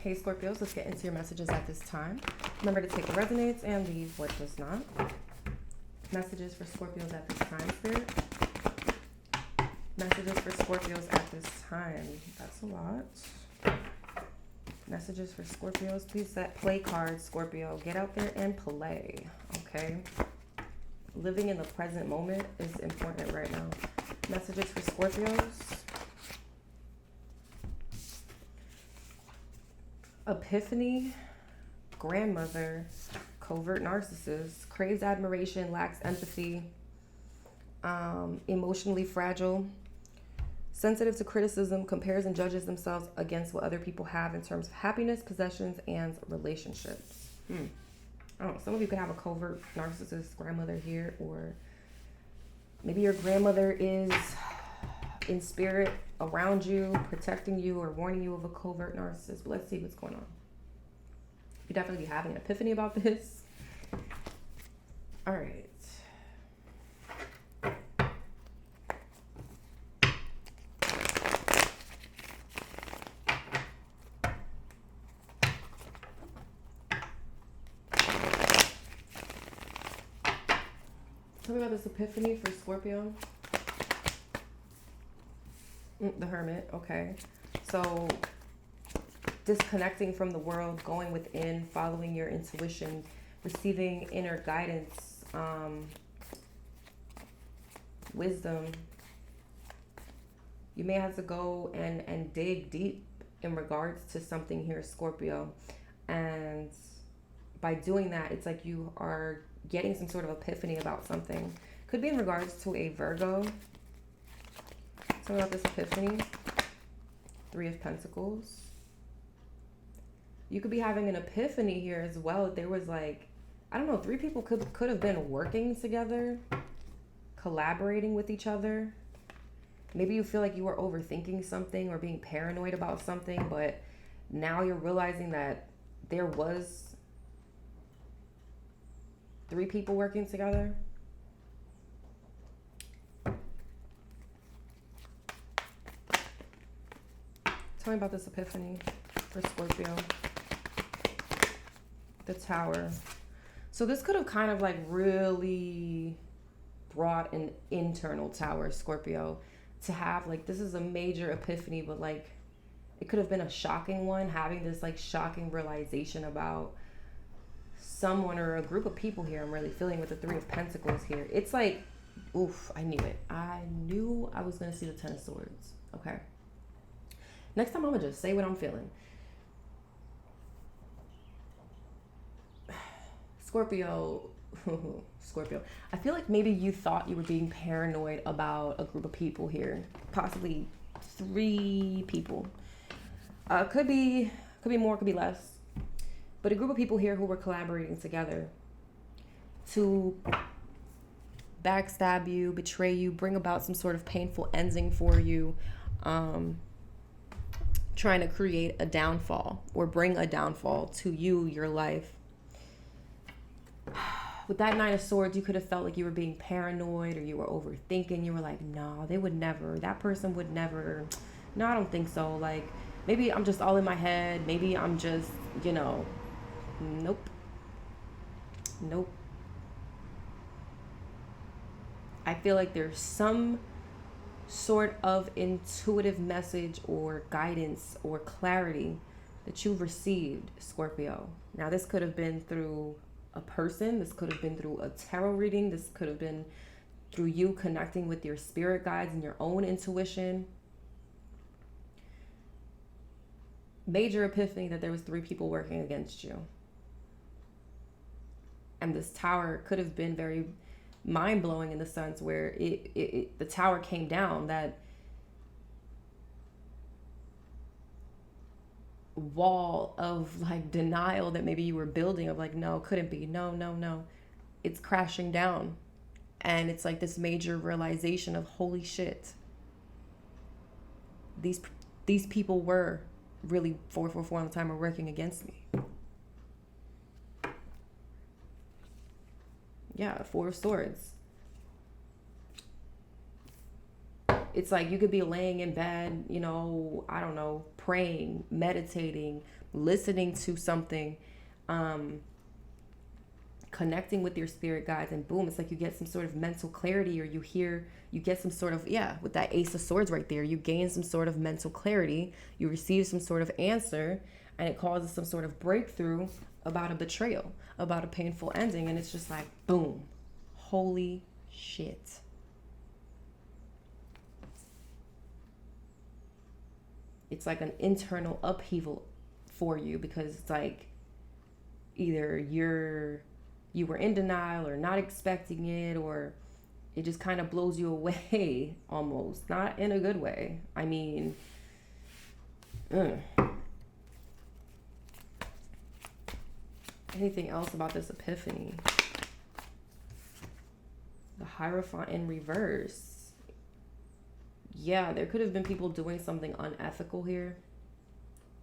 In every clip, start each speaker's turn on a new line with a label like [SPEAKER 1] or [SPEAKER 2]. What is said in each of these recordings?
[SPEAKER 1] Hey Scorpios, let's get into your messages at this time. Remember to take what resonates and leave what does not. Messages for Scorpios at this time, Spirit. Messages for Scorpios at this time. That's a lot. Messages for Scorpios. Please set play cards, Scorpio. Get out there and play. Okay. Living in the present moment is important right now. Messages for Scorpios. Epiphany, grandmother, covert narcissist, craves admiration, lacks empathy, emotionally fragile, sensitive to criticism, compares and judges themselves against what other people have in terms of happiness, possessions, and relationships. I don't know, some of you could have a covert narcissist grandmother here, or maybe your grandmother is in spirit around you, protecting you or warning you of a covert narcissist. But let's see what's going on. You definitely be having an epiphany about this. All right. Tell me about this epiphany for Scorpio. The Hermit, okay. So disconnecting from the world, going within, following your intuition, receiving inner guidance, wisdom. You may have to go and dig deep in regards to something here, Scorpio. And by doing that, it's like you are getting some sort of epiphany about something. Could be in regards to a Virgo. Tell me about this epiphany. 3 of Pentacles. You could be having an epiphany here as well. There was like, I don't know, 3 people could have been working together, collaborating with each other. Maybe you feel like you were overthinking something or being paranoid about something, but now you're realizing that there was 3 people working together. Tell me about this epiphany for Scorpio. The Tower. So this could have kind of like really brought an internal tower, Scorpio, to have like, this is a major epiphany, but like it could have been a shocking one, having this like shocking realization about someone or a group of people here. I'm really feeling with the 3 of Pentacles here. It's like, oof, I knew it. I knew I was going to see the 10 of Swords. Okay. Next time I'm going to just say what I'm feeling. Scorpio. Scorpio. I feel like maybe you thought you were being paranoid about a group of people here. Possibly 3 people. Could be more, could be less. But a group of people here who were collaborating together to backstab you, betray you, bring about some sort of painful ending for you, trying to create a downfall or bring a downfall to you, your life. With that 9 of Swords, you could have felt like you were being paranoid or you were overthinking. You were like, no, they would never. That person would never. No, I don't think so. Like, maybe I'm just all in my head. Maybe I'm just, Nope. I feel like there's some sort of intuitive message or guidance or clarity that you've received, Scorpio. Now, this could have been through a person. This could have been through a tarot reading. This could have been through you connecting with your spirit guides and your own intuition. Major epiphany that there was 3 people working against you. And this tower could have been very mind-blowing in the sense where the tower came down, that wall of like denial that maybe you were building of like, no, couldn't be, no, it's crashing down. And it's like this major realization of, holy shit, these people were really 444 on the time, are working against me. Yeah, 4 of Swords. It's like you could be laying in bed, you know, I don't know, praying, meditating, listening to something, um, connecting with your spirit guides, and boom, it's like you get some sort of mental clarity, or you get some sort of, yeah, with that Ace of Swords right there, you gain some sort of mental clarity, you receive some sort of answer, and it causes some sort of breakthrough about a betrayal, about a painful ending, and it's just like, boom, holy shit. It's like an internal upheaval for you, because it's like either you were in denial or not expecting it, or it just kind of blows you away almost, not in a good way. I mean, anything else about this epiphany? The Hierophant in reverse. Yeah, there could have been people doing something unethical here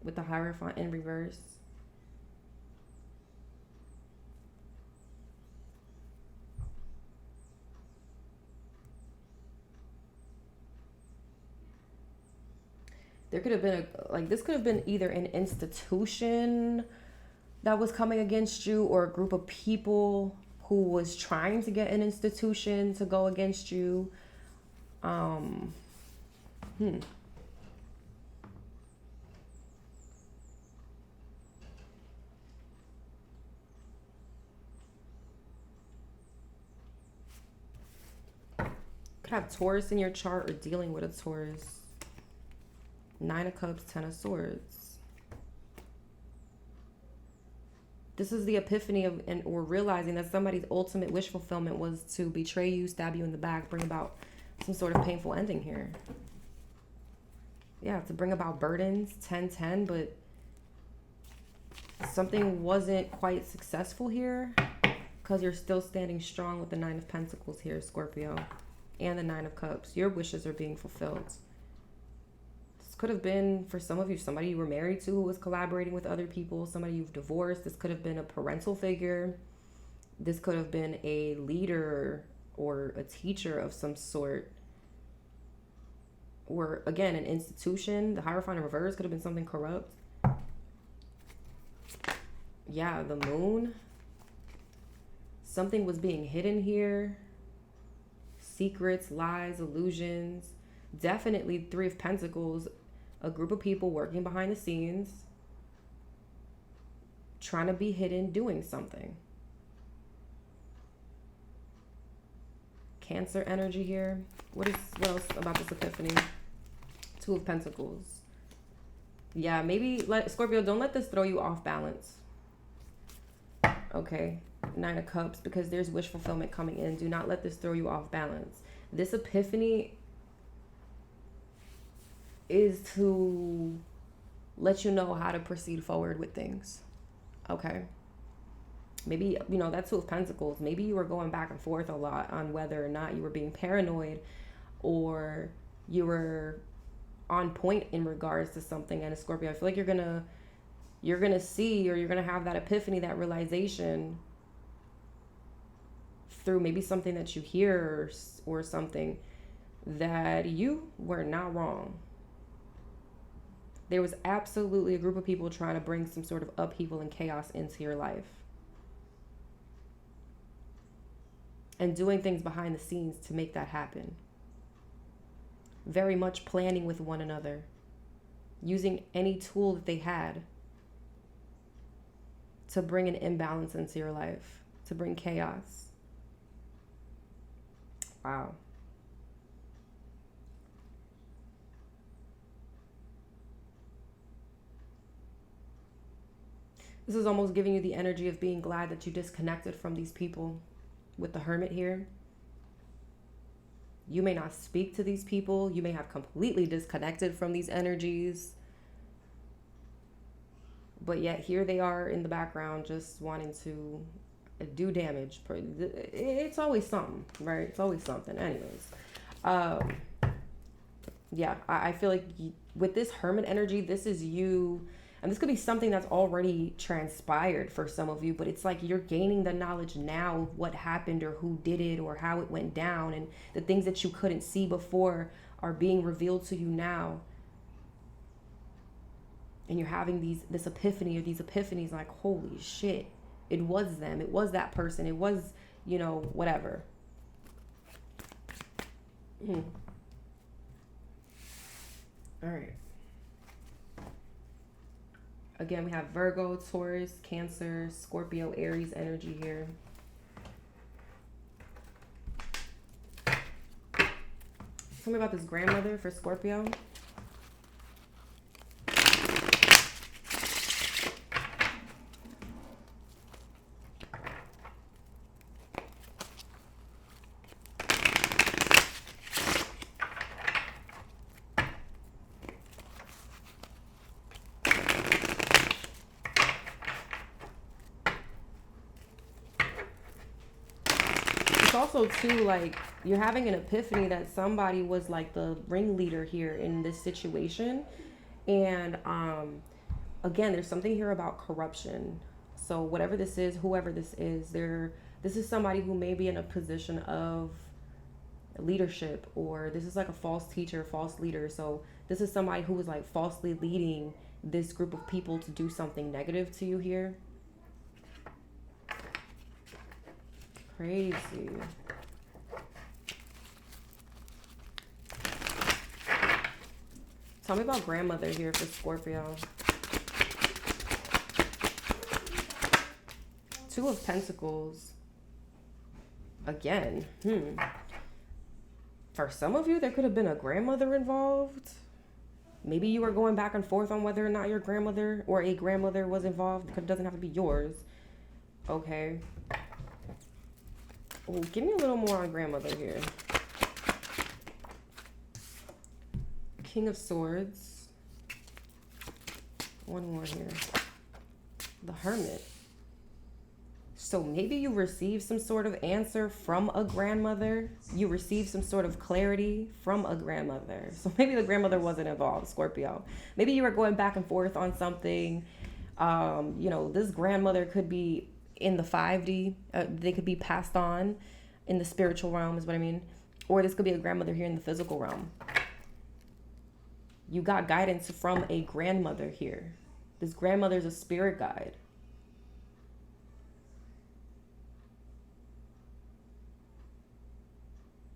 [SPEAKER 1] with the Hierophant in reverse. There could have been this could have been either an institution that was coming against you, or a group of people who was trying to get an institution to go against you. Could have Taurus in your chart, or dealing with a Taurus. 9 of Cups, 10 of Swords. This is the epiphany of, or realizing that somebody's ultimate wish fulfillment was to betray you, stab you in the back, bring about some sort of painful ending here. Yeah, to bring about burdens, 10-10, but something wasn't quite successful here, because you're still standing strong with the 9 of Pentacles here, Scorpio, and the 9 of Cups. Your wishes are being fulfilled. This could have been, for some of you, somebody you were married to who was collaborating with other people, somebody you've divorced. This could have been a parental figure. This could have been a leader or a teacher of some sort. Or, again, an institution. The Hierophant in reverse could have been something corrupt. Yeah, the Moon. Something was being hidden here. Secrets, lies, illusions. Definitely 3 of Pentacles. A group of people working behind the scenes, trying to be hidden, doing something. Cancer energy here. What else about this epiphany? 2 of Pentacles. Yeah, maybe Scorpio, don't let this throw you off balance. Okay, 9 of Cups, because there's wish fulfillment coming in. Do not let this throw you off balance. This epiphany is to let you know how to proceed forward with things. Okay. Maybe, you know, that 2 of Pentacles, maybe you were going back and forth a lot on whether or not you were being paranoid, or you were on point in regards to something. And a Scorpio, I feel like you're gonna see, or you're gonna have that epiphany, that realization through maybe something that you hear, or something, that you were not wrong. There was absolutely a group of people trying to bring some sort of upheaval and chaos into your life. And doing things behind the scenes to make that happen. Very much planning with one another. Using any tool that they had to bring an imbalance into your life. To bring chaos. Wow. This is almost giving you the energy of being glad that you disconnected from these people with the Hermit here. You may not speak to these people. You may have completely disconnected from these energies. But yet here they are in the background, just wanting to do damage. It's always something, right? It's always something. Anyways. Yeah, I feel like with this Hermit energy, this is you. And this could be something that's already transpired for some of you, but it's like you're gaining the knowledge now of what happened, or who did it, or how it went down, and the things that you couldn't see before are being revealed to you now. And you're having this epiphany or these epiphanies like, holy shit, it was them. It was that person. It was, whatever. All right. Again, we have Virgo, Taurus, Cancer, Scorpio, Aries energy here. Tell me about this grandmother for Scorpio. Also too, like, you're having an epiphany that somebody was like the ringleader here in this situation. And again, there's something here about corruption. So whatever this is, whoever this is, this is somebody who may be in a position of leadership, or this is like a false teacher, false leader. So this is somebody who was like falsely leading this group of people to do something negative to you here. Crazy. Tell me about grandmother here for Scorpio. Two of Pentacles. Again. For some of you, there could have been a grandmother involved. Maybe you were going back and forth on whether or not your grandmother or a grandmother was involved, because it doesn't have to be yours. Okay. Oh, give me a little more on grandmother here. King of Swords. One more here. The Hermit. So maybe you received some sort of answer from a grandmother. You received some sort of clarity from a grandmother. So maybe the grandmother wasn't involved, Scorpio. Maybe you were going back and forth on something. This grandmother could be in the 5D. They could be passed on in the spiritual realm is what I mean. Or this could be a grandmother here in the physical realm. You got guidance from a grandmother here. This grandmother is a spirit guide.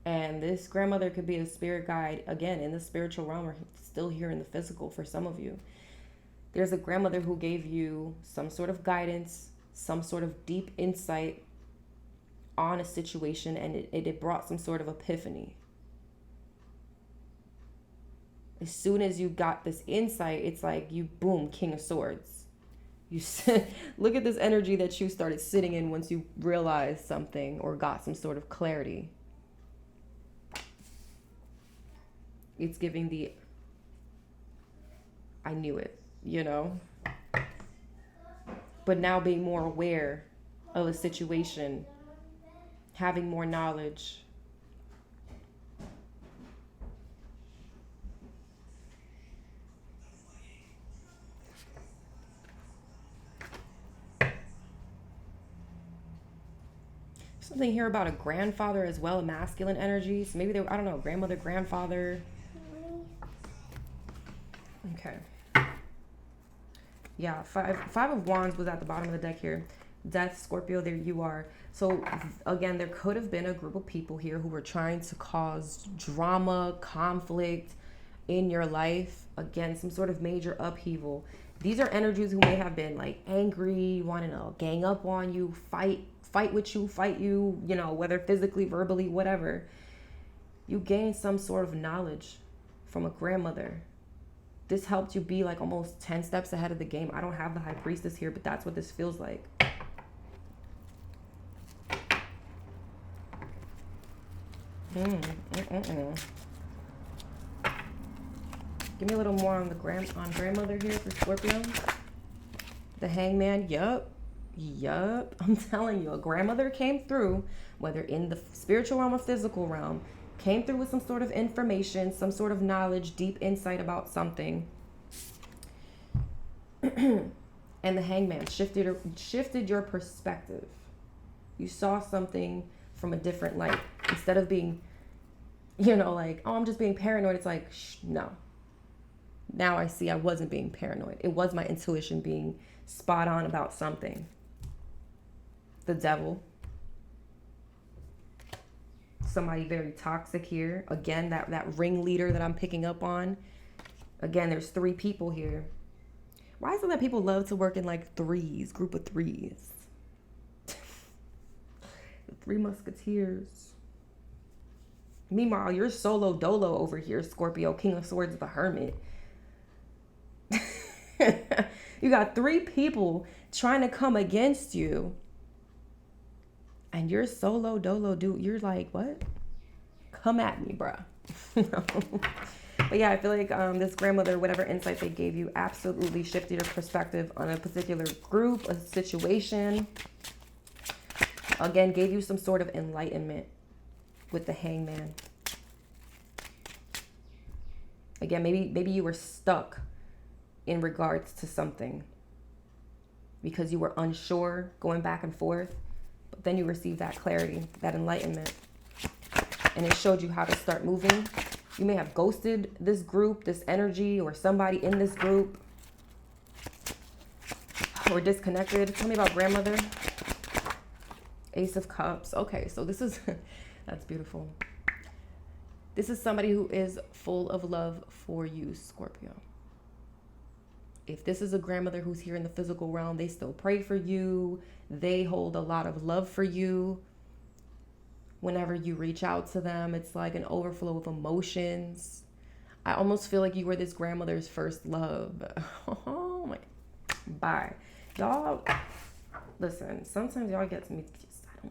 [SPEAKER 1] And this grandmother could be a spirit guide, again, in the spiritual realm, or still here in the physical for some of you. There's a grandmother who gave you some sort of guidance, some sort of deep insight on a situation, and it brought some sort of epiphany. As soon as you got this insight, it's like you, boom, King of Swords. You look at this energy that you started sitting in once you realized something or got some sort of clarity. It's giving the, I knew it, But now being more aware of a situation, having more knowledge. Something here about a grandfather as well, a masculine energy. So maybe I don't know, grandmother, grandfather. Okay. Yeah, five of Wands was at the bottom of the deck here. Death, Scorpio, there you are. So again, there could have been a group of people here who were trying to cause drama, conflict in your life. Again, some sort of major upheaval. These are energies who may have been like angry, wanting to gang up on you, fight with you, fight you, whether physically, verbally, whatever. You gain some sort of knowledge from a grandmother. This helped you be like almost 10 steps ahead of the game. I don't have the High Priestess here, but that's what this feels like. Give me a little more on grandmother here for Scorpio. The Hangman. Yup. I'm telling you, a grandmother came through, whether in the spiritual realm or physical realm, came through with some sort of information, some sort of knowledge, deep insight about something. And the Hangman shifted your perspective. You saw something from a different light. Instead of being You know, like, oh, I'm just being paranoid. It's like, no. Now I see I wasn't being paranoid. It was my intuition being spot on about something. The devil. Somebody very toxic here. Again, that ringleader that I'm picking up on. Again, there's 3 people here. Why is it that people love to work in like threes, group of threes? The 3 Musketeers. Meanwhile, you're solo dolo over here, Scorpio, King of Swords, the Hermit. You got 3 people trying to come against you. And you're solo dolo, dude. You're like, what? Come at me, bruh. But yeah, I feel like this grandmother, whatever insight they gave you, absolutely shifted your perspective on a particular group, a situation. Again, gave you some sort of enlightenment with the Hangman. Again, maybe you were stuck in regards to something because you were unsure, going back and forth, but then you received that clarity, that enlightenment, and it showed you how to start moving. You may have ghosted this group, this energy, or somebody in this group, or disconnected. Tell me about grandmother. Ace of Cups. Okay, so this is, that's beautiful. This is somebody who is full of love for you, Scorpio. If this is a grandmother who's here in the physical realm, they still pray for you. They hold a lot of love for you. Whenever you reach out to them, it's like an overflow of emotions. I almost feel like you were this grandmother's first love. Oh my, bye. Y'all, listen, sometimes y'all get to me.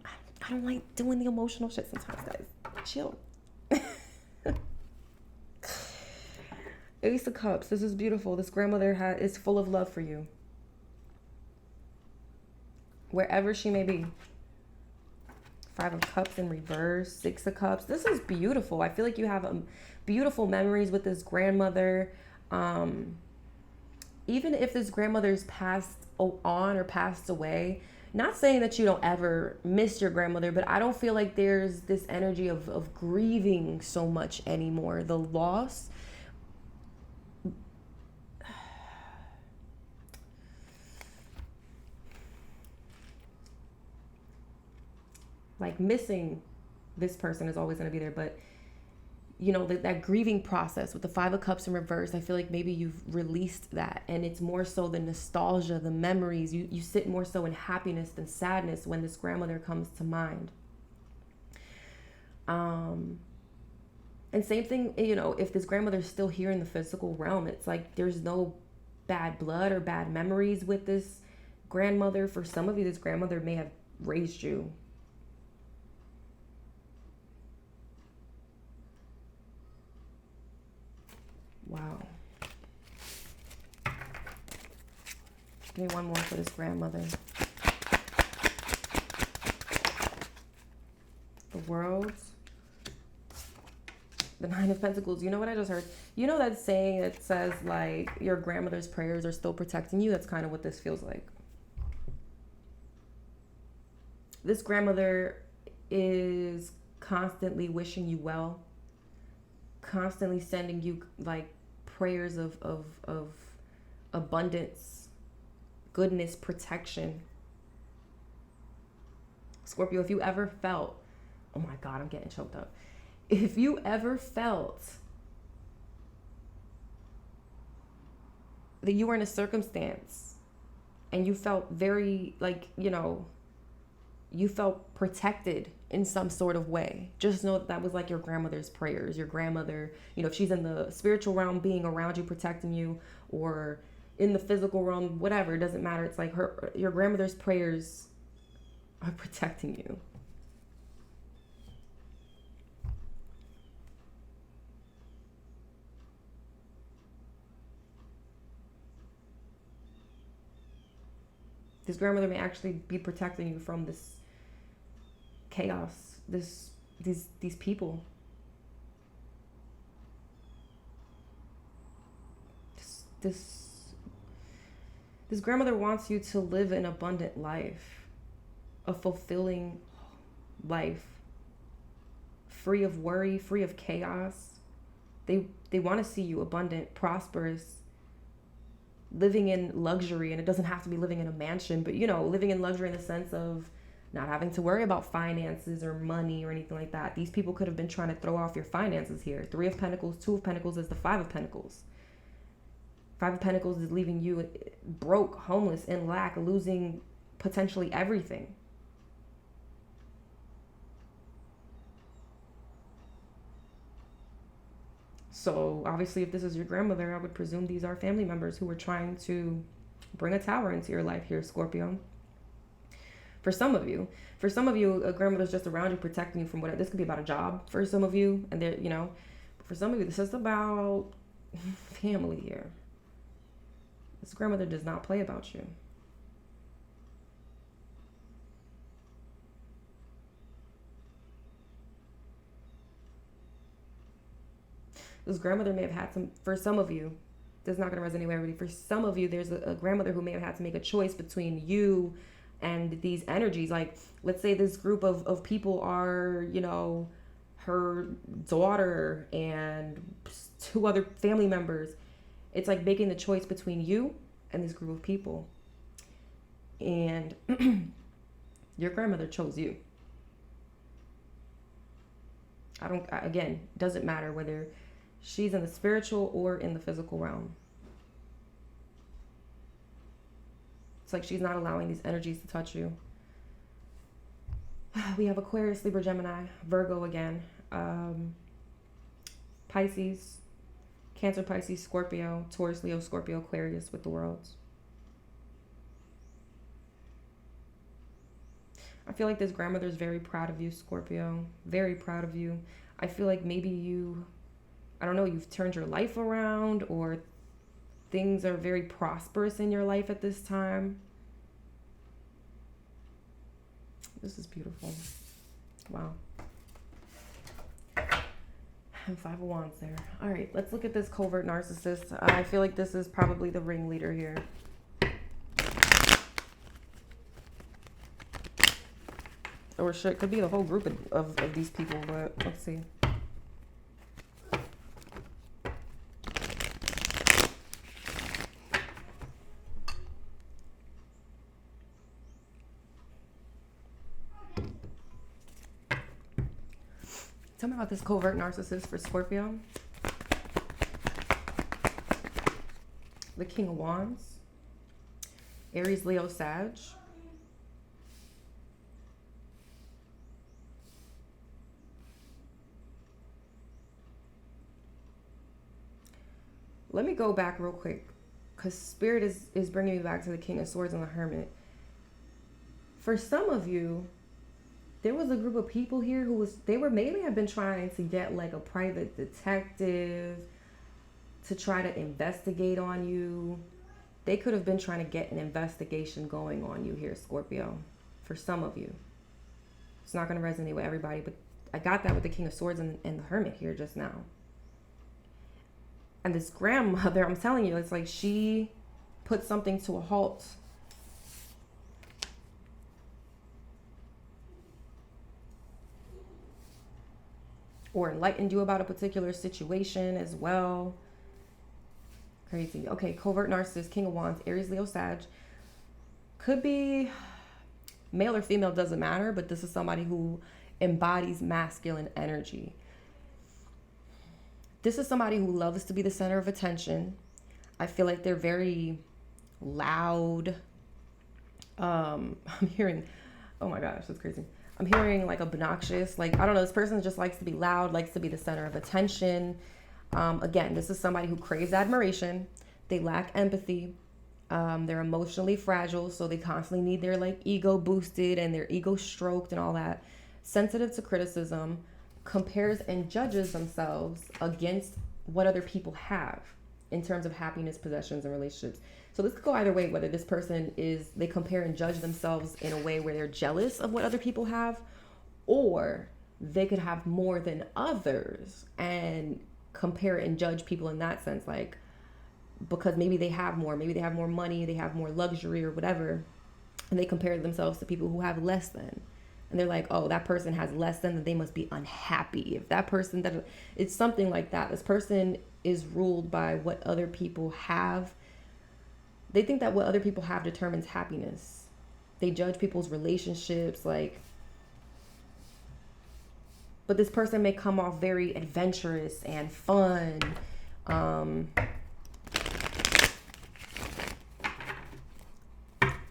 [SPEAKER 1] I don't like doing the emotional shit sometimes, guys. Chill. Ace of Cups. This is beautiful. This grandmother is full of love for you. Wherever she may be. 5 of Cups in reverse. 6 of Cups. This is beautiful. I feel like you have beautiful memories with this grandmother. Even if this grandmother's passed on or passed away, not saying that you don't ever miss your grandmother, but I don't feel like there's this energy of grieving so much anymore. The loss. Like missing this person is always going to be there, but you know, that grieving process with the 5 of Cups in reverse, I feel like maybe you've released that, and it's more so the nostalgia, the memories. You sit more so in happiness than sadness when this grandmother comes to mind. And same thing, you know, if this grandmother's still here in the physical realm, it's like there's no bad blood or bad memories with this grandmother. For some of you, this grandmother may have raised you. Wow. Give me one more for this grandmother. The World. The 9 of Pentacles. You know what I just heard? You know that saying that says, like, your grandmother's prayers are still protecting you? That's kind of what this feels like. This grandmother is constantly wishing you well. Constantly sending you, like, prayers of abundance, goodness, protection. Scorpio, if you ever felt, oh my God, I'm getting choked up. If you ever felt that you were in a circumstance and you felt very, like, you know, you felt protected in some sort of way, just know that was like your grandmother's prayers. Your grandmother, you know, if she's in the spiritual realm being around you, protecting you, or in the physical realm, whatever, it doesn't matter. It's like your grandmother's prayers are protecting you. This grandmother may actually be protecting you from this chaos, these people. This grandmother wants you to live an abundant life, a fulfilling life, free of worry, free of chaos. They want to see you abundant, prosperous, living in luxury. And it doesn't have to be living in a mansion, but living in luxury in the sense of not having to worry about finances or money or anything like that. These people could have been trying to throw off your finances here. 3 of Pentacles, 2 of Pentacles is the 5 of Pentacles. 5 of Pentacles is leaving you broke, homeless, in lack, losing potentially everything. So obviously, if this is your grandmother, I would presume these are family members who were trying to bring a tower into your life here, Scorpio. For some of you, a grandmother's just around you, protecting you from whatever. This could be about a job for some of you. And for some of you, this is about family here. This grandmother does not play about you. This grandmother may have had for some of you, this is not going to resonate with everybody. For some of you, there's a grandmother who may have had to make a choice between you and these energies. Like, let's say this group of people are, her daughter and 2 other family members. It's like making the choice between you and this group of people. And your grandmother chose you. Again, doesn't matter whether she's in the spiritual or in the physical realm. It's like she's not allowing these energies to touch you. We have Aquarius, Libra, Gemini, Virgo again. Pisces, Cancer, Pisces, Scorpio, Taurus, Leo, Scorpio, Aquarius with the worlds. I feel like this grandmother is very proud of you, Scorpio. Very proud of you. I feel like maybe you've turned your life around, or things are very prosperous in your life at this time. This is beautiful. Wow. And 5 of Wands there. All right, let's look at this covert narcissist. I feel like this is probably the ringleader here. Or shit, could be the whole group of these people, but let's see. Tell me about this covert narcissist for Scorpio. The King of Wands. Aries, Leo, Sag. Let me go back real quick, because Spirit is bringing me back to the King of Swords and the Hermit. For some of you, there was a group of people here they maybe have been trying to get like a private detective to try to investigate on you. They could have been trying to get an investigation going on you here, Scorpio. For some of you. It's not going to resonate with everybody, but I got that with the King of Swords and the Hermit here just now. And this grandmother, I'm telling you, it's like she put something to a halt. Or enlightened you about a particular situation as well. Crazy. Okay, covert narcissist, King of Wands, Aries, Leo, Sag. Could be male or female, doesn't matter, but this is somebody who embodies masculine energy. This is somebody who loves to be the center of attention. I feel like they're very loud. I'm hearing, oh my gosh, that's crazy. I'm hearing like obnoxious, like, I don't know, this person just likes to be loud, likes to be the center of attention. Again, this is somebody who craves admiration. They lack empathy. They're emotionally fragile, so they constantly need their like ego boosted and their ego stroked and all that. Sensitive to criticism, compares and judges themselves against what other people have in terms of happiness, possessions, and relationships. So this could go either way, whether this person they compare and judge themselves in a way where they're jealous of what other people have, or they could have more than others and compare and judge people in that sense, like, because maybe they have more money, they have more luxury or whatever, and they compare themselves to people who have less than. and they're like, oh, that person has less than, that they must be unhappy. If that person, that it's something like that. This person is ruled by what other people have. They think that what other people have determines happiness. They judge people's relationships, like, but this person may come off very adventurous and fun.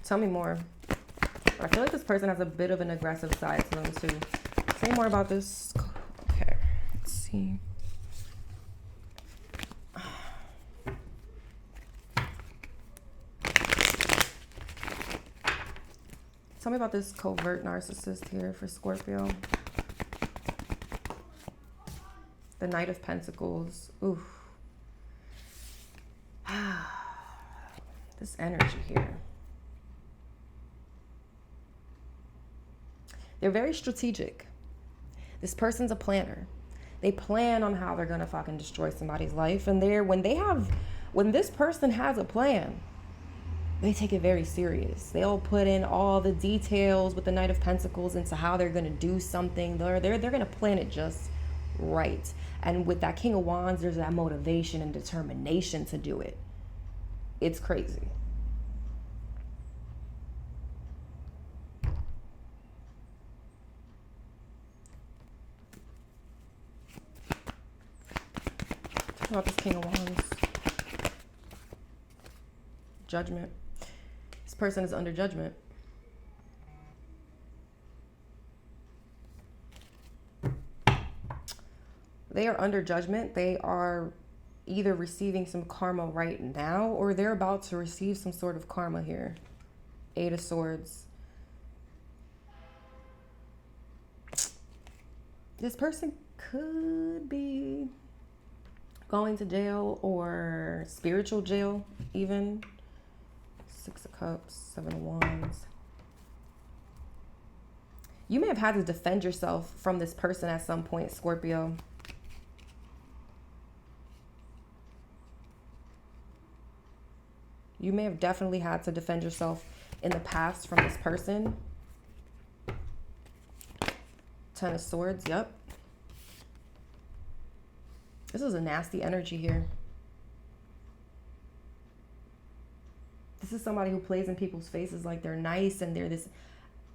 [SPEAKER 1] Tell me more. I feel like this person has a bit of an aggressive side to them too. Say more about this. Okay, let's see. Tell me about this covert narcissist here for Scorpio. The Knight of Pentacles. Oof. This energy here. They're very strategic. This person's a planner. They plan on how they're gonna fucking destroy somebody's life. And when this person has a plan, they take it very serious. They'll put in all the details with the Knight of Pentacles into how they're gonna do something. They're gonna plan it just right. And with that King of Wands, there's that motivation and determination to do it. It's crazy. Talk about this King of Wands. Judgment. This person is under judgment. They are under judgment. They are either receiving some karma right now, or they're about to receive some sort of karma here. Eight of Swords. This person could be going to jail or spiritual jail even. Six of Cups, Seven of Wands. You may have had to defend yourself from this person at some point, Scorpio. You may have definitely had to defend yourself in the past from this person. Ten of Swords, yep. This is a nasty energy here. This is somebody who plays in people's faces like they're nice and they're this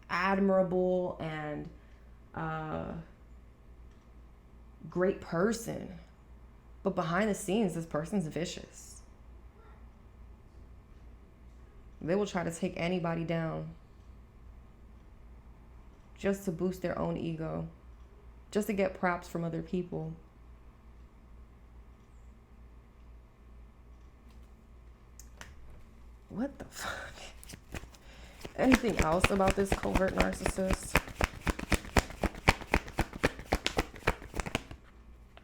[SPEAKER 1] admirable and great person. But behind the scenes, this person's vicious. They will try to take anybody down just to boost their own ego, just to get props from other people. What the fuck? Anything else about this covert narcissist?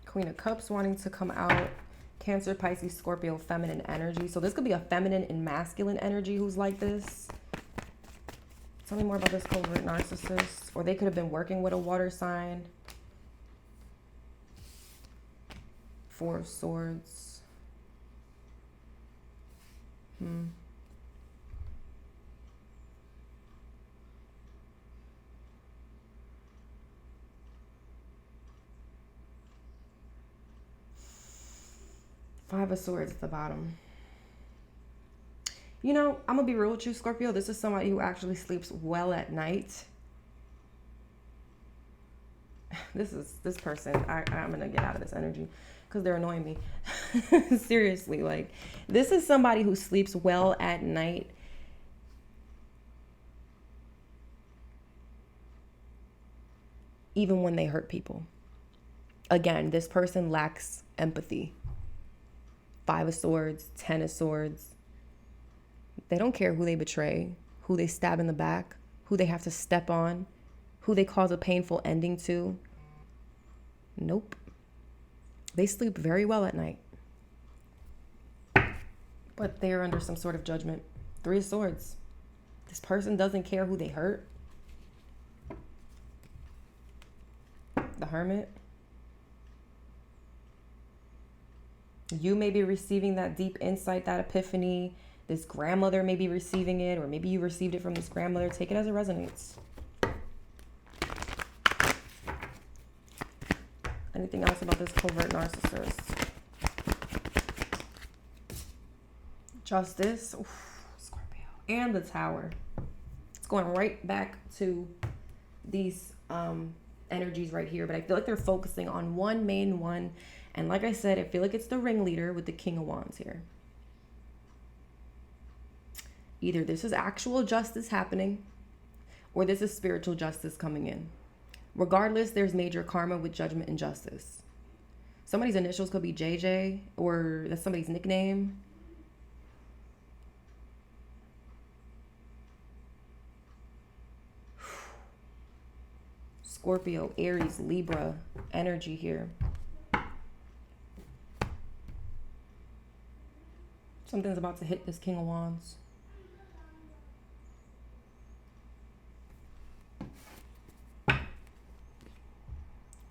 [SPEAKER 1] Queen of Cups wanting to come out. Cancer, Pisces, Scorpio, feminine energy. So this could be a feminine and masculine energy who's like this. Tell me more about this covert narcissist. Or they could have been working with a water sign. Four of Swords. Five of Swords at the bottom. You know, I'm going to be real with you, Scorpio. This is somebody who actually sleeps well at night. This person, I'm going to get out of this energy because they're annoying me. Seriously, like, this is somebody who sleeps well at night. Even when they hurt people. Again, this person lacks empathy. Five of Swords, Ten of Swords. They don't care who they betray, who they stab in the back, who they have to step on, who they cause a painful ending to. Nope. They sleep very well at night. But they're under some sort of judgment. Three of Swords. This person doesn't care who they hurt. The Hermit. You may be receiving that deep insight, that epiphany. This grandmother may be receiving it, or maybe you received it from this grandmother. Take it as it resonates. Anything else about this covert narcissist? Justice. Oof, Scorpio. And the Tower. It's going right back to these energies right here. But I feel like they're focusing on one main one. And like I said, I feel like it's the ringleader with the King of Wands here. Either this is actual justice happening, or this is spiritual justice coming in. Regardless, there's major karma with judgment and justice. Somebody's initials could be JJ, or that's somebody's nickname. Scorpio, Aries, Libra energy here. Something's about to hit this King of Wands.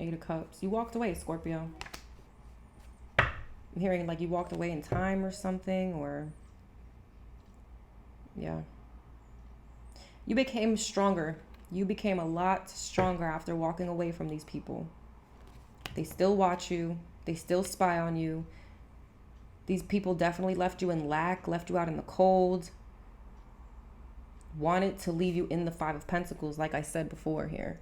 [SPEAKER 1] Eight of Cups. You walked away, Scorpio. I'm hearing like you walked away in time or something, or yeah. You became stronger. You became a lot stronger after walking away from these people. They still watch you. They still spy on you. These people definitely left you in lack, left you out in the cold. Wanted to leave you in the Five of Pentacles, like I said before here.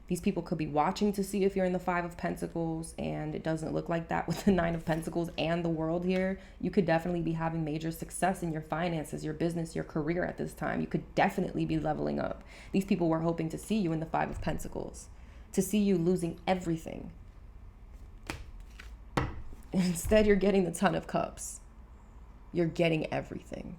[SPEAKER 1] These people could be watching to see if you're in the Five of Pentacles, and it doesn't look like that with the Nine of Pentacles and the World here. You could definitely be having major success in your finances, your business, your career at this time. You could definitely be leveling up. These people were hoping to see you in the Five of Pentacles, to see you losing everything. Instead, you're getting the Ton of Cups. You're getting everything.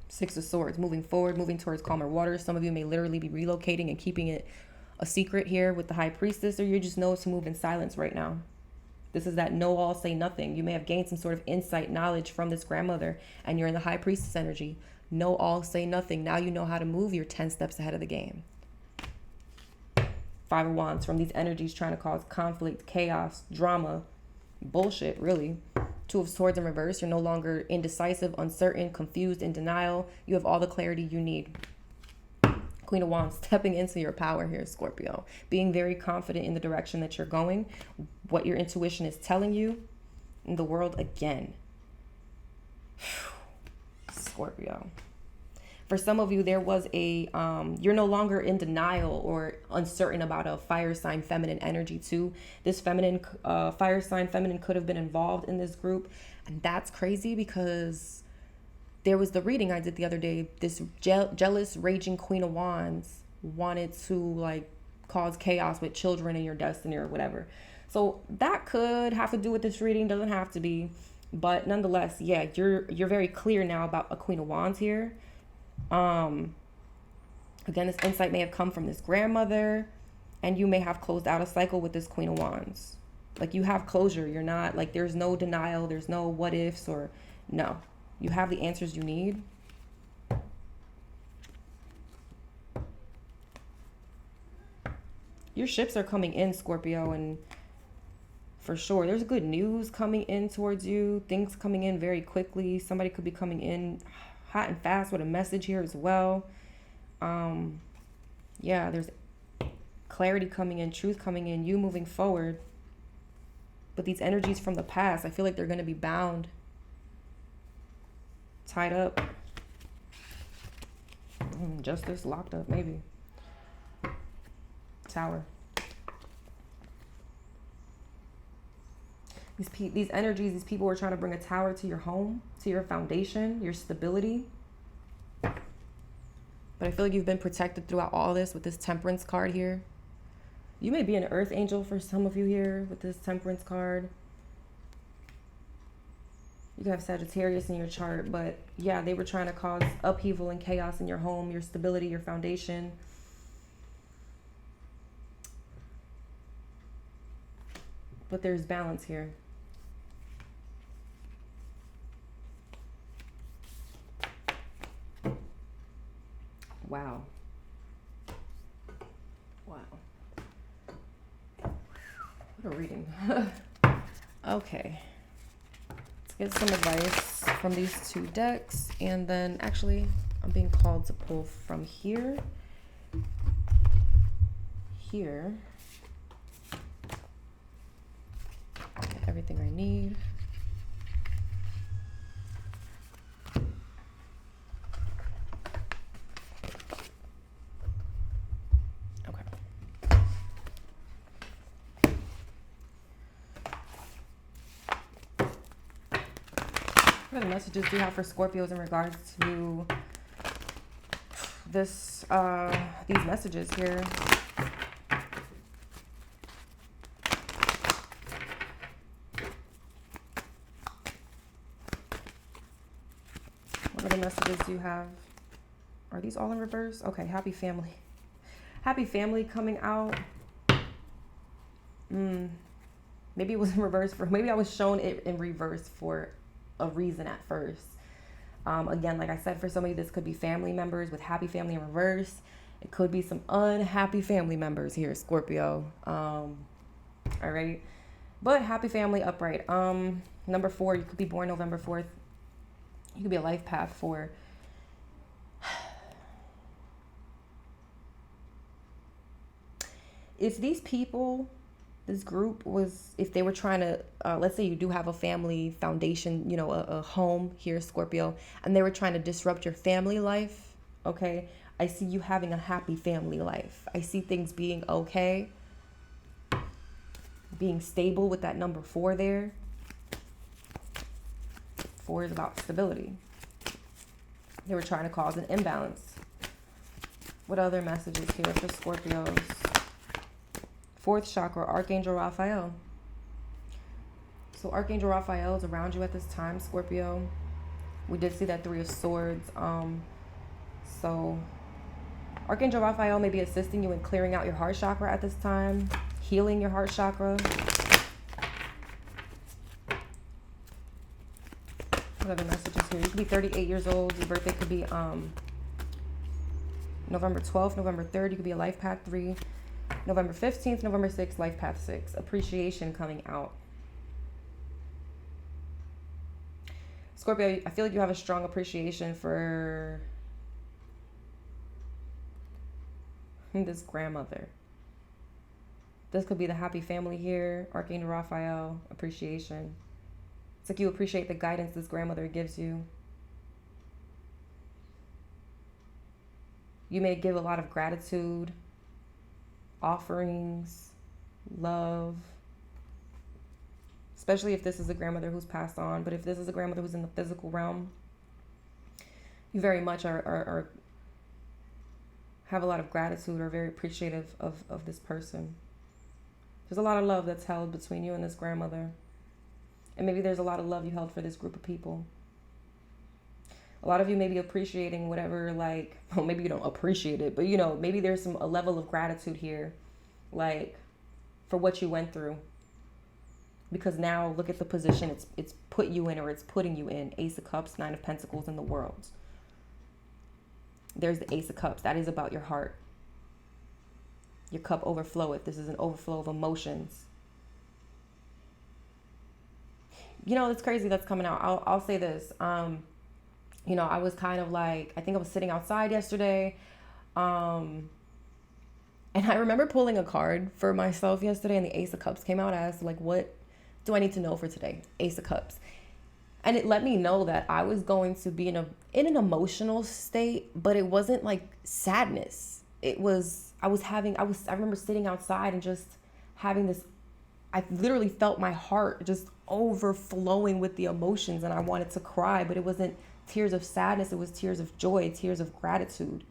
[SPEAKER 1] Six of Swords, moving forward, moving towards calmer waters. Some of you may literally be relocating and keeping it a secret here with the High Priestess, or you just know to move in silence right now. This is that know all, say nothing. You may have gained some sort of insight, knowledge from this grandmother, and you're in the High Priestess energy. Know all, say nothing. Now you know how to move. You're 10 steps ahead of the game. Five of Wands, from these energies trying to cause conflict, chaos, drama, bullshit, really. Two of Swords in reverse. You're no longer indecisive, uncertain, confused, in denial. You have all the clarity you need. Queen of Wands, stepping into your power here, Scorpio. Being very confident in the direction that you're going, what your intuition is telling you in the world again. Scorpio. For some of you, there was a, you're no longer in denial or uncertain about a fire sign feminine energy too. This feminine, fire sign feminine could have been involved in this group. And that's crazy because there was the reading I did the other day. This jealous, raging Queen of Wands wanted to like cause chaos with children in your destiny or whatever. So that could have to do with this reading. Doesn't have to be. But nonetheless, yeah, you're very clear now about a Queen of Wands here. Again, this insight may have come from this grandmother, and you may have closed out a cycle with this Queen of Wands. Like you have closure. You're not like, there's no denial. There's no what ifs or no, you have the answers you need. Your ships are coming in, Scorpio, and for sure, there's good news coming in towards you. Things coming in very quickly. Somebody could be coming in hot and fast with a message here as well. Yeah, there's clarity coming in, truth coming in, you moving forward. But these energies from the past, I feel like they're going to be bound, tied up. Justice, locked up, maybe. Tower. These energies, these people are trying to bring a tower to your home, to your foundation, your stability. But I feel like you've been protected throughout all this with this Temperance card here. You may be an earth angel for some of you here with this Temperance card. You could have Sagittarius in your chart, but yeah, they were trying to cause upheaval and chaos in your home, your stability, your foundation. But there's balance here. Wow. Wow. What a reading. Okay. Let's get some advice from these two decks. And then actually, I'm being called to pull from here, here. Get everything I need. What other messages do you have for Scorpios in regards to this, these messages here? What other messages do you have? Are these all in reverse? Okay, happy family. Happy family coming out. Maybe it was in reverse for, maybe I was shown it in reverse for a reason at first. Again, like I said, for some of you, this could be family members with happy family in reverse. It could be some unhappy family members here, Scorpio. All right. But happy family upright. Number 4, you could be born November 4th. You could be a life path for if these people, this group was, if they were trying to, let's say you do have a family foundation, you know, a home here, Scorpio, and they were trying to disrupt your family life, okay? I see you having a happy family life. I see things being okay, being stable with that number 4 there. 4 is about stability. They were trying to cause an imbalance. What other messages here for Scorpios? 4th chakra, Archangel Raphael. So Archangel Raphael is around you at this time, Scorpio. We did see that 3 of Swords. So Archangel Raphael may be assisting you in clearing out your heart chakra at this time, healing your heart chakra. What other messages here? You could be 38 years old. Your birthday could be November 12th, November 3rd. You could be a life path 3. November 15th, November 6th, life path 6. Appreciation coming out. Scorpio, I feel like you have a strong appreciation for this grandmother. This could be the happy family here. Archangel Raphael, appreciation. It's like you appreciate the guidance this grandmother gives you. You may give a lot of gratitude, offerings, love, especially if this is a grandmother who's passed on. But if this is a grandmother who's in the physical realm, you very much are have a lot of gratitude or very appreciative of this person. There's a lot of love that's held between you and this grandmother. And maybe there's a lot of love you held for this group of people. A lot of you may be appreciating whatever, like, well, maybe you don't appreciate it, but, you know, maybe there's a level of gratitude here, like, for what you went through. Because now look at the position it's put you in, or it's putting you in. Ace of Cups, 9 of Pentacles in the world. There's the Ace of Cups. That is about your heart. Your cup overfloweth. This is an overflow of emotions. You know, it's crazy that's coming out. I'll say this. You know, I was kind of like, I think I was sitting outside yesterday. And I remember pulling a card for myself yesterday, and the Ace of Cups came out. I asked, like, what do I need to know for today? Ace of Cups. And it let me know that I was going to be in an emotional state, but it wasn't like sadness. It was, I remember sitting outside and just having this, I literally felt my heart just overflowing with the emotions, and I wanted to cry, but it wasn't tears of sadness. It was tears of joy, tears of gratitude.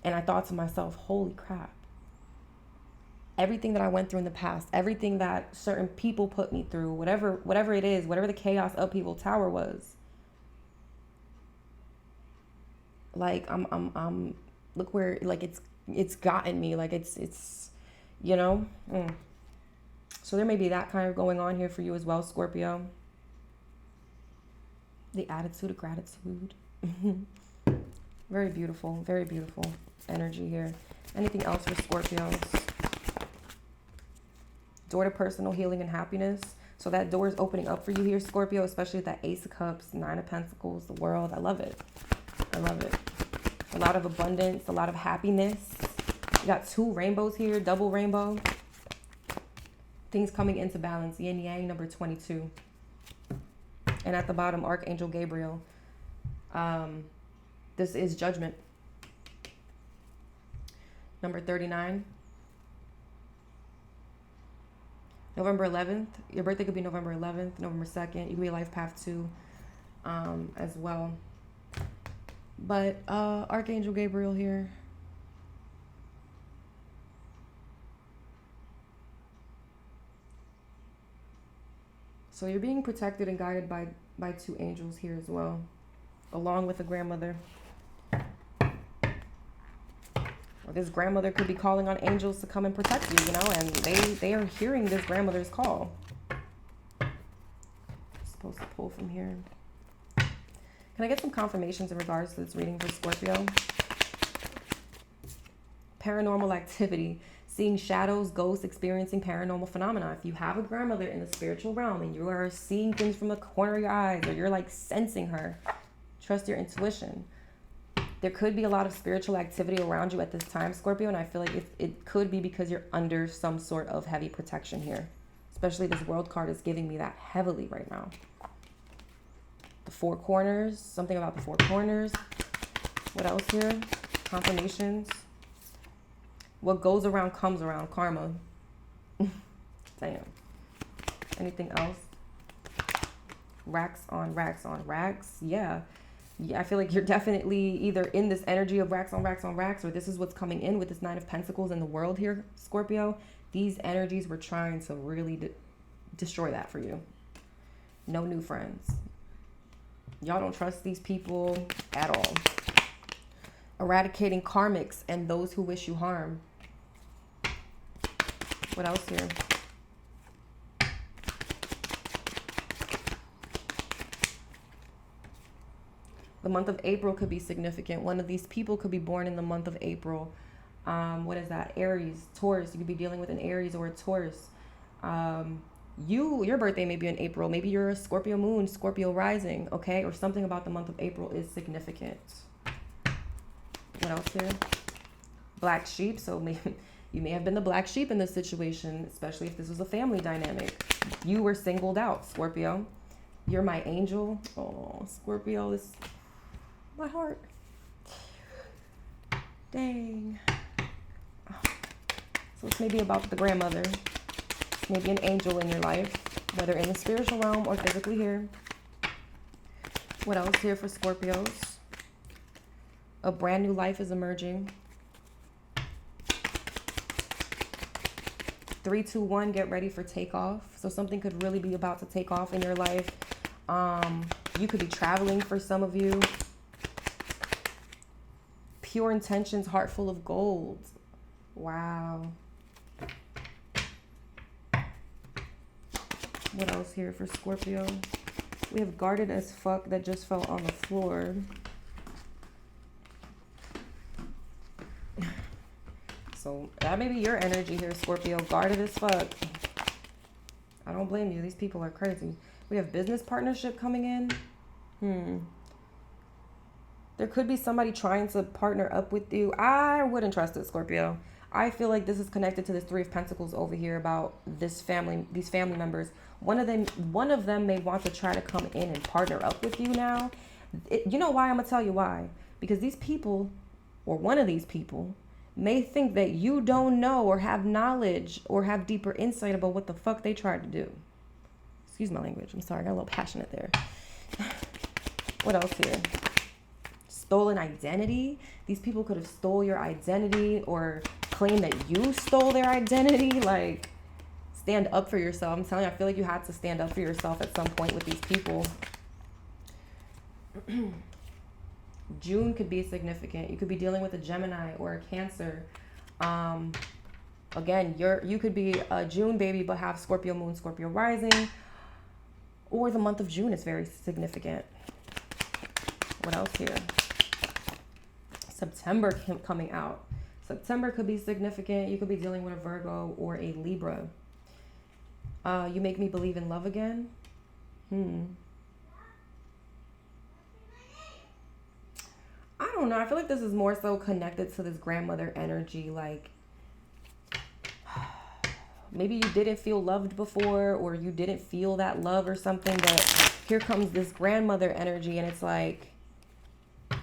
[SPEAKER 1] And I thought to myself, holy crap. Everything that I went through in the past, everything that certain people put me through, whatever it is, whatever the chaos upheaval tower was. Like I'm look where, like, it's gotten me, like it's you know. So there may be that kind of going on here for you as well, Scorpio. The attitude of gratitude. Very beautiful energy here. Anything else for Scorpios? Door to personal healing and happiness. So that door is opening up for you here, Scorpio, especially with that Ace of Cups, 9 of Pentacles, the World. I love it. I love it. A lot of abundance, a lot of happiness. got 2 rainbows here, double rainbow. Things coming into balance, yin yang, number 22. And at the bottom, Archangel Gabriel. This is judgment. Number 39. November 11th. Your birthday could be November 11th, November 2nd. You could be a life path 2 as well. But Archangel Gabriel here. So you're being protected and guided by 2 angels here as well, along with a grandmother. Or this grandmother could be calling on angels to come and protect you, you know, and they are hearing this grandmother's call. I'm supposed to pull from here. Can I get some confirmations in regards to this reading for Scorpio? Paranormal activity. Seeing shadows, ghosts, experiencing paranormal phenomena. If you have a grandmother in the spiritual realm and you are seeing things from the corner of your eyes, or you're like sensing her, trust your intuition. There could be a lot of spiritual activity around you at this time, Scorpio, and I feel like it could be because you're under some sort of heavy protection here. Especially this World card is giving me that heavily right now. The 4 corners, something about the 4 corners. What else here? Confirmations. What goes around comes around. Karma. Damn. Anything else? Racks on racks on racks. Yeah. I feel like you're definitely either in this energy of racks on racks on racks, or this is what's coming in with this 9 of Pentacles in the world here, Scorpio. These energies were trying to really destroy that for you. No new friends. Y'all don't trust these people at all. Eradicating karmics and those who wish you harm. What else here? The month of April could be significant. One of these people could be born in the month of April. What is that? Aries, Taurus. You could be dealing with an Aries or a Taurus. Your birthday may be in April. Maybe you're a Scorpio moon, Scorpio rising, okay? Or something about the month of April is significant. What else here? Black sheep. So maybe you may have been the black sheep in this situation, especially if this was a family dynamic. You were singled out, Scorpio. You're my angel. Oh, Scorpio, this my heart. Dang. So it's maybe about the grandmother. Maybe an angel in your life, whether in the spiritual realm or physically here. What else here for Scorpios? A brand new life is emerging. 3, 2, 1, get ready for takeoff. So something could really be about to take off in your life. You could be traveling for some of you. Pure intentions, heart full of gold. Wow. What else here for Scorpio? We have guarded as fuck that just fell on the floor. So that may be your energy here, Scorpio. Guarded as fuck. I don't blame you. These people are crazy. We have business partnership coming in. There could be somebody trying to partner up with you. I wouldn't trust it, Scorpio. I feel like this is connected to this 3 of Pentacles over here about this family, these family members. One of them may want to try to come in and partner up with you now. You know why? I'm going to tell you why. Because these people, or one of these people, may think that you don't know or have knowledge or have deeper insight about what the fuck they tried to do. Excuse my language. I'm sorry. I got a little passionate there. What else here? Stolen identity. These people could have stole your identity or claim that you stole their identity. Like, stand up for yourself. I'm telling you, I feel like you had to stand up for yourself at some point with these people. June could be significant. You could be dealing with a Gemini or a Cancer. Again, you could be a June baby but have Scorpio moon, Scorpio rising. Or the month of June is very significant. What else here? September coming out. September could be significant. You could be dealing with a Virgo or a Libra. You make me believe in love again. I don't know. I feel like this is more so connected to this grandmother energy. Like, maybe you didn't feel loved before, or you didn't feel that love or something, but here comes this grandmother energy, and it's like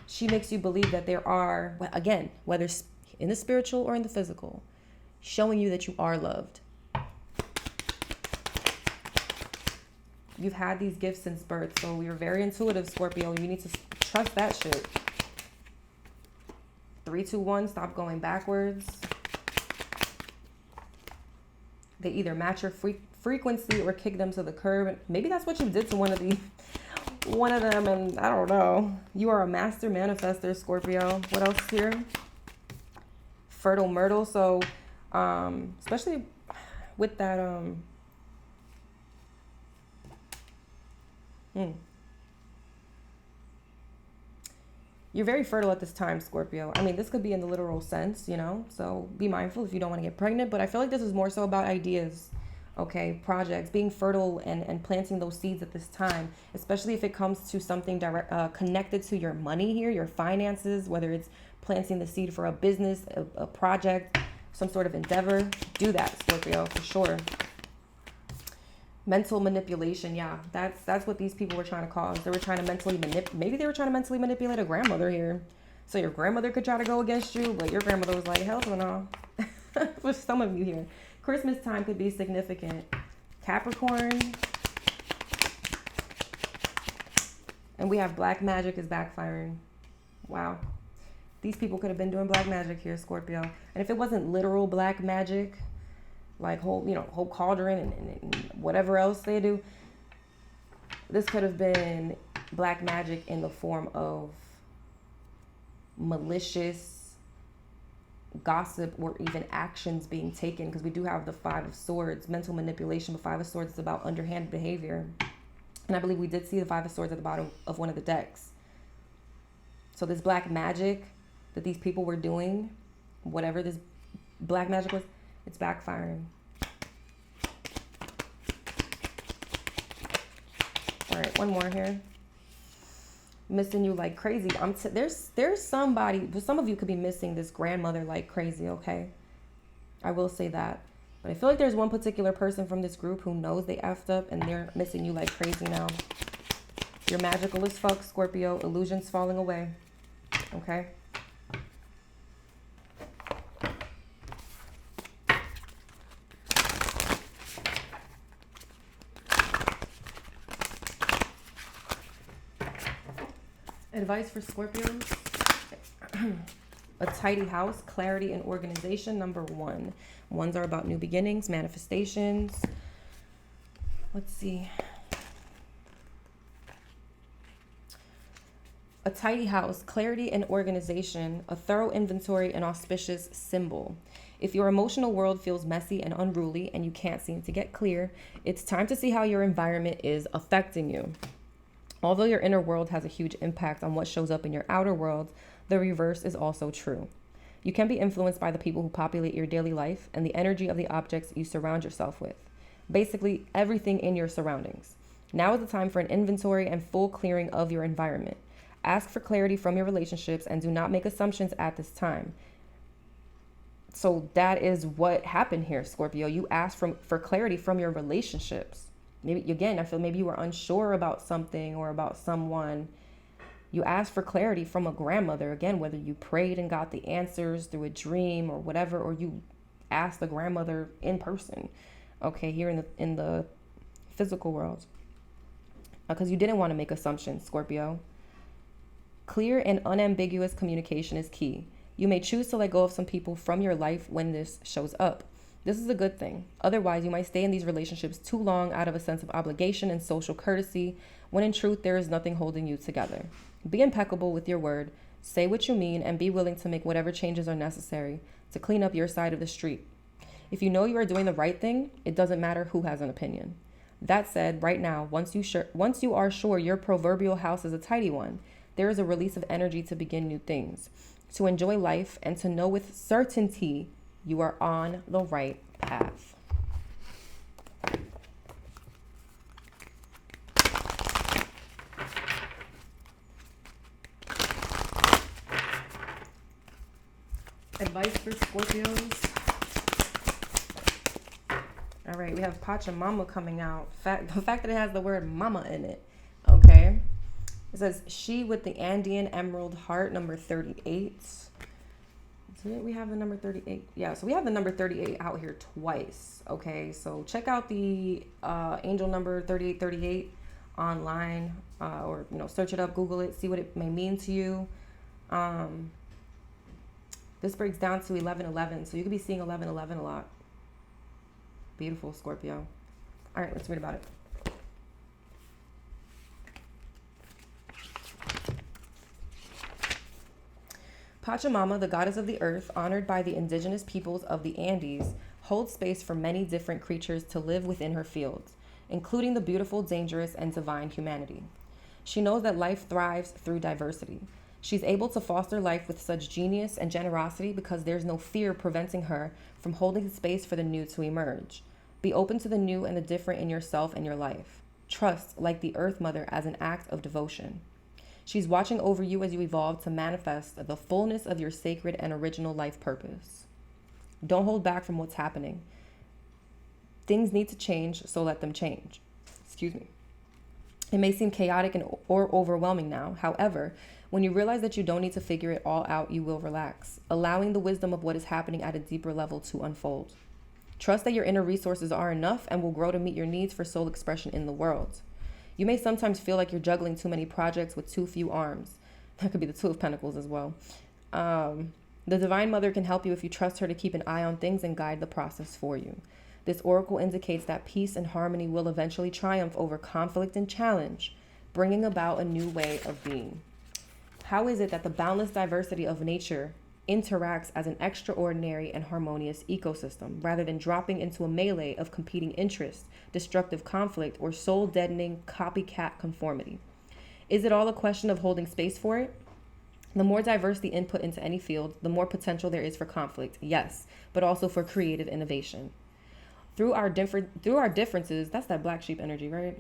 [SPEAKER 1] she makes you believe that there are, again, whether in the spiritual or in the physical, showing you that you are loved. You've had these gifts since birth, so you're very intuitive, Scorpio. You need to trust that shit. 3, 2, 1, stop going backwards. They either match your frequency or kick them to the curb. Maybe that's what you did to one of them, and I don't know. You are a master manifester, Scorpio. What else here? Fertile Myrtle. So, especially with that, You're very fertile at this time, Scorpio. I mean, this could be in the literal sense, you know, so be mindful if you don't want to get pregnant, but I feel like this is more so about ideas, okay, projects, being fertile and planting those seeds at this time, especially if it comes to something direct, connected to your money here, your finances, whether it's planting the seed for a business, a project, some sort of endeavor. Do that, Scorpio, for sure. Mental manipulation, yeah, that's what these people were trying to cause. They were trying to maybe they were trying to mentally manipulate a grandmother here, so your grandmother could try to go against you, but your grandmother was like, hell no. For some of you here, Christmas time could be significant. Capricorn, and we have black magic is backfiring. Wow, these people could have been doing black magic here, Scorpio. And if it wasn't literal black magic, like whole cauldron and whatever else they do, this could have been black magic in the form of malicious gossip or even actions being taken, because we do have the 5 of Swords, mental manipulation. The 5 of Swords is about underhanded behavior, and I believe we did see the 5 of Swords at the bottom of one of the decks. So this black magic that these people were doing, whatever this black magic was, it's backfiring. All right, one more here. Missing you like crazy. There's somebody, but some of you could be missing this grandmother like crazy, okay? I will say that. But I feel like there's one particular person from this group who knows they effed up and they're missing you like crazy now. You're magical as fuck, Scorpio. Illusions falling away, okay? Advice for Scorpios. A tidy house, clarity and organization, number 1. Ones are about new beginnings, manifestations. Let's see. A tidy house, clarity and organization, a thorough inventory, an auspicious symbol. If your emotional world feels messy and unruly and you can't seem to get clear, it's time to see how your environment is affecting you. Although your inner world has a huge impact on what shows up in your outer world, the reverse is also true. You can be influenced by the people who populate your daily life and the energy of the objects you surround yourself with. Basically, everything in your surroundings. Now is the time for an inventory and full clearing of your environment. Ask for clarity from your relationships and do not make assumptions at this time. So that is what happened here, Scorpio. You asked for clarity from your relationships. Maybe, again, I feel maybe you were unsure about something or about someone. You asked for clarity from a grandmother. Again, whether you prayed and got the answers through a dream or whatever, or you asked the grandmother in person. Okay, here in the physical world. Because you didn't want to make assumptions, Scorpio. Clear and unambiguous communication is key. You may choose to let go of some people from your life when this shows up. This is a good thing. Otherwise, you might stay in these relationships too long out of a sense of obligation and social courtesy, when in truth, there is nothing holding you together. Be impeccable with your word, say what you mean, and be willing to make whatever changes are necessary to clean up your side of the street. If you know you are doing the right thing, it doesn't matter who has an opinion. That said, right now, once you are sure your proverbial house is a tidy one, there is a release of energy to begin new things, to enjoy life, and to know with certainty you are on the right path. Advice for Scorpios. All right, we have Pachamama coming out. The fact that it has the word mama in it. Okay. It says she with the Andean Emerald Heart, number 38. Did we have the number 38? Yeah, so we have the number 38 out here twice. Okay, so check out the angel number 3838 online, or search it up, Google it, see what it may mean to you. This breaks down to 1111, so you could be seeing 1111 a lot. Beautiful, Scorpio. All right, let's read about it. Pachamama, the goddess of the earth, honored by the indigenous peoples of the Andes, holds space for many different creatures to live within her fields, including the beautiful, dangerous, and divine humanity. She knows that life thrives through diversity. She's able to foster life with such genius and generosity because there's no fear preventing her from holding space for the new to emerge. Be open to the new and the different in yourself and your life. Trust, like the Earth Mother, as an act of devotion. She's watching over you as you evolve to manifest the fullness of your sacred and original life purpose. Don't hold back from what's happening. Things need to change, so let them change. Excuse me. It may seem chaotic or overwhelming now. However, when you realize that you don't need to figure it all out, you will relax, allowing the wisdom of what is happening at a deeper level to unfold. Trust that your inner resources are enough and will grow to meet your needs for soul expression in the world. You may sometimes feel like you're juggling too many projects with too few arms. That could be the Two of Pentacles as well. The Divine Mother can help you if you trust her to keep an eye on things and guide the process for you. This oracle indicates that peace and harmony will eventually triumph over conflict and challenge, bringing about a new way of being. How is it that the boundless diversity of nature interacts as an extraordinary and harmonious ecosystem, rather than dropping into a melee of competing interests, destructive conflict, or soul-deadening copycat conformity? Is it all a question of holding space for it? The more diverse the input into any field, the more potential there is for conflict, yes, but also for creative innovation. Through our differences, that's that black sheep energy, right?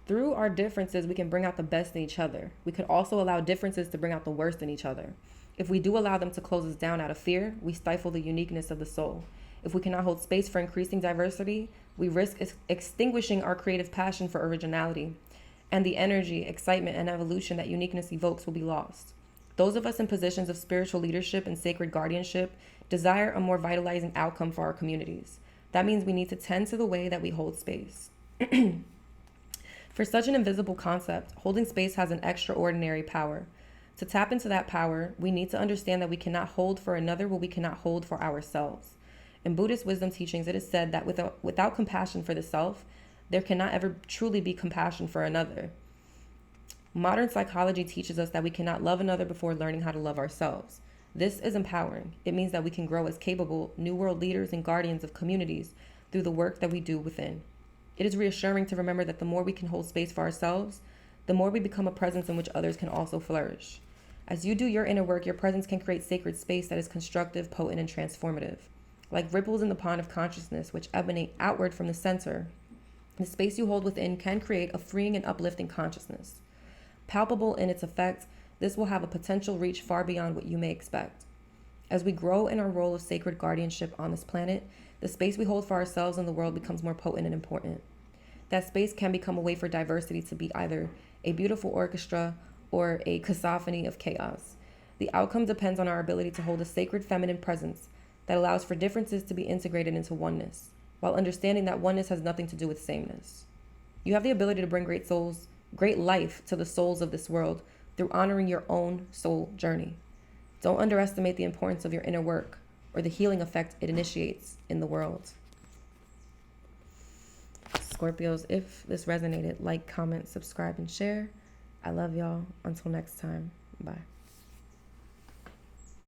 [SPEAKER 1] Through our differences, we can bring out the best in each other. We could also allow differences to bring out the worst in each other. If we do allow them to close us down out of fear, we stifle the uniqueness of the soul. If we cannot hold space for increasing diversity, we risk extinguishing our creative passion for originality, and the energy, excitement, and evolution that uniqueness evokes will be lost. Those of us in positions of spiritual leadership and sacred guardianship desire a more vitalizing outcome for our communities. That means we need to tend to the way that we hold space. For such an invisible concept, holding space has an extraordinary power. To tap into that power, we need to understand that we cannot hold for another what we cannot hold for ourselves. In Buddhist wisdom teachings, it is said that without compassion for the self, there cannot ever truly be compassion for another. Modern psychology teaches us that we cannot love another before learning how to love ourselves. This is empowering. It means that we can grow as capable, new world leaders and guardians of communities through the work that we do within. It is reassuring to remember that the more we can hold space for ourselves, the more we become a presence in which others can also flourish. As you do your inner work, your presence can create sacred space that is constructive, potent, and transformative. Like ripples in the pond of consciousness, which emanate outward from the center, the space you hold within can create a freeing and uplifting consciousness. Palpable in its effect, this will have a potential reach far beyond what you may expect. As we grow in our role of sacred guardianship on this planet, the space we hold for ourselves in the world becomes more potent and important. That space can become a way for diversity to be either a beautiful orchestra or a cacophony of chaos. The outcome depends on our ability to hold a sacred feminine presence that allows for differences to be integrated into oneness, while understanding that oneness has nothing to do with sameness. You have the ability to bring great life to the souls of this world through honoring your own soul journey. Don't underestimate the importance of your inner work or the healing effect it initiates in the world. Scorpios, if this resonated, like, comment, subscribe, and share. I love y'all. Until next time. Bye.